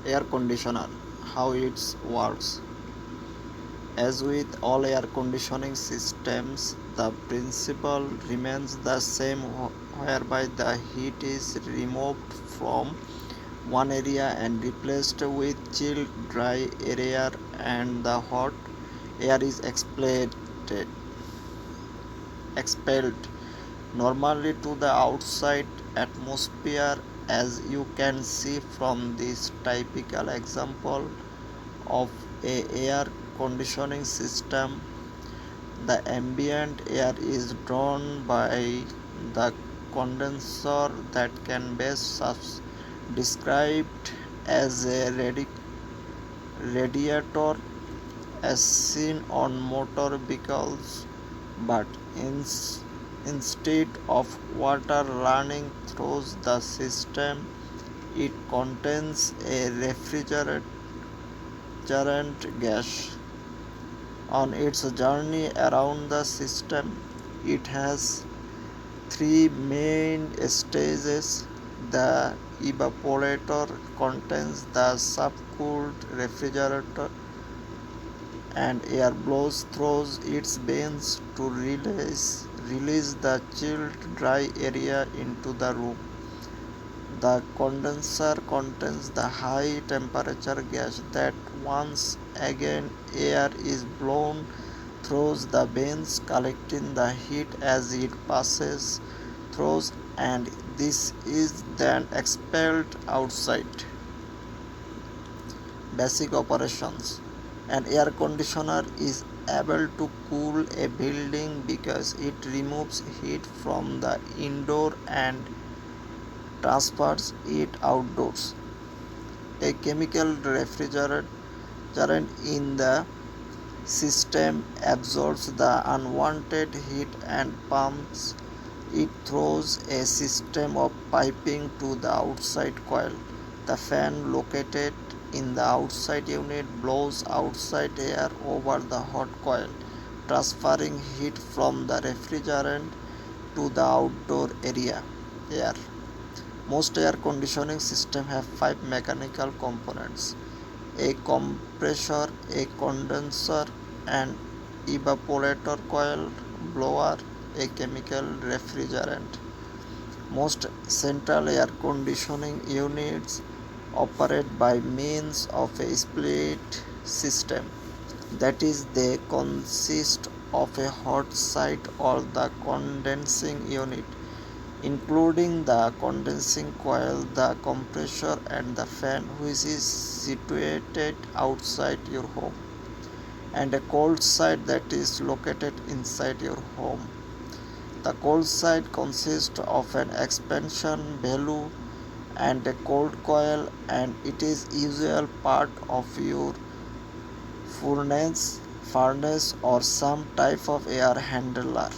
Air conditioner, how it works. As with all air conditioning systems, the principle remains the same, whereby the heat is removed from one area and replaced with chilled dry air, and the hot air is expelled normally to the outside atmosphere. As you can see from this typical example of a air conditioning system, the ambient air is drawn by the condenser that can best described as a radiator, as seen on motor vehicles, but instead of water running through the system, it contains a refrigerant gas. On its journey around the system, it has three main stages. The evaporator contains the subcooled refrigerator, and air blows through its vents to release the chilled dry area into the room. The condenser contains the high temperature gas that once again air is blown through the vents, collecting the heat as it passes through, and this is then expelled outside. Basic operations. An air conditioner is able to cool a building because it removes heat from the indoor and transfers it outdoors. A chemical refrigerant in the system absorbs the unwanted heat and pumps it through a system of piping to the outside coil. The fan located in the outside unit blows outside air over the hot coil, transferring heat from the refrigerant to the outdoor air. Most air conditioning systems have five mechanical components: a compressor, a condenser, an evaporator coil, blower, a chemical refrigerant. Most central air conditioning units operate by means of a split system. That is, they consist of a hot side or the condensing unit, including the condensing coil, the compressor, and the fan, which is situated outside your home, and a cold side that is located inside your home. The cold side consists of an expansion valve and a cold coil, and it is usual part of your furnace or some type of air handler.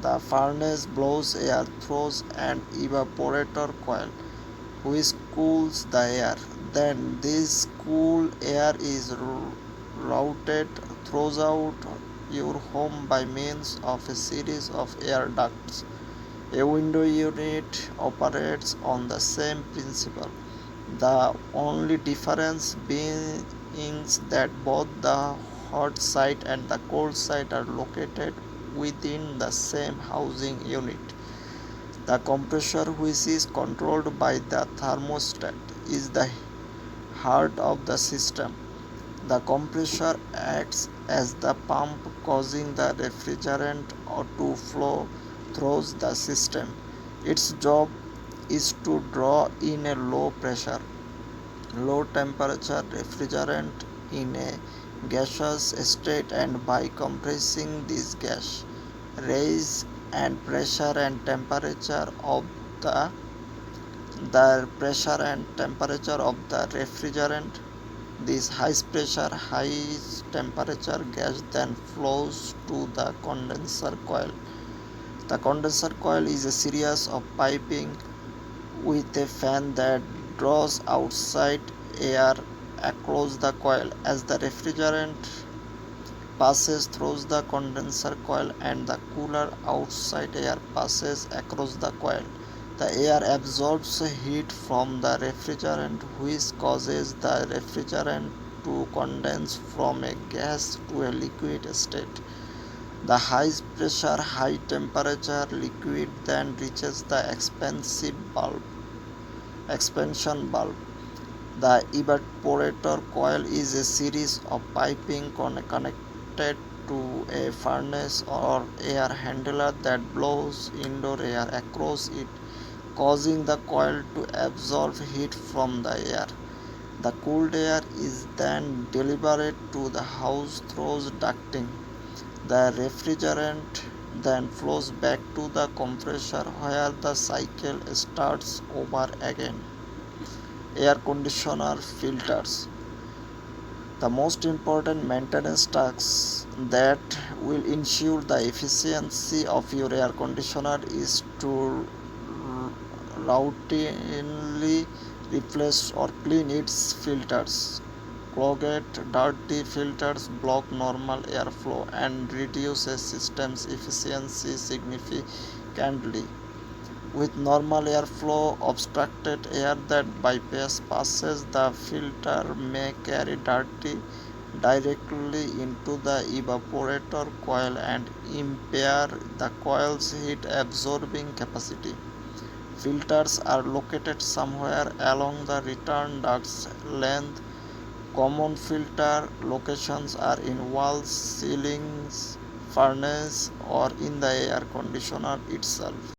The furnace blows air through an evaporator coil, which cools the air. Then this cool air is routed throughout your home by means of a series of air ducts. A window unit operates on the same principle. The only difference being that both the hot side and the cold side are located within the same housing unit. The compressor, which is controlled by the thermostat, is the heart of the system. The compressor acts as the pump, causing the refrigerant to flow through the system. Its job is to draw in a low pressure, low temperature refrigerant in a gaseous state, and by compressing this gas, raise and pressure and temperature of the pressure and temperature of the refrigerant. This high pressure, high temperature gas then flows to the condenser coil. The condenser coil is a series of piping with a fan that draws outside air across the coil. As the refrigerant passes through the condenser coil and the cooler outside air passes across the coil, The air absorbs heat from the refrigerant, which causes the refrigerant to condense from a gas to a liquid state. The high pressure, high temperature liquid then reaches the expansion bulb. The evaporator coil is a series of piping connected to a furnace or air handler that blows indoor air across it, causing the coil to absorb heat from the air. The cooled air is then delivered to the house through ducting. The refrigerant then flows back to the compressor where the cycle starts over again. Air conditioner filters. The most important maintenance tasks that will ensure the efficiency of your air conditioner is to routinely replace or clean its filters. Clogged, dirty filters block normal airflow and reduce a system's efficiency significantly. With normal airflow, obstructed air that passes the filter may carry dirty directly into the evaporator coil and impair the coil's heat absorbing capacity. Filters are located somewhere along the return duct's length. Common filter locations are in walls, ceilings, furnace, or in the air conditioner itself.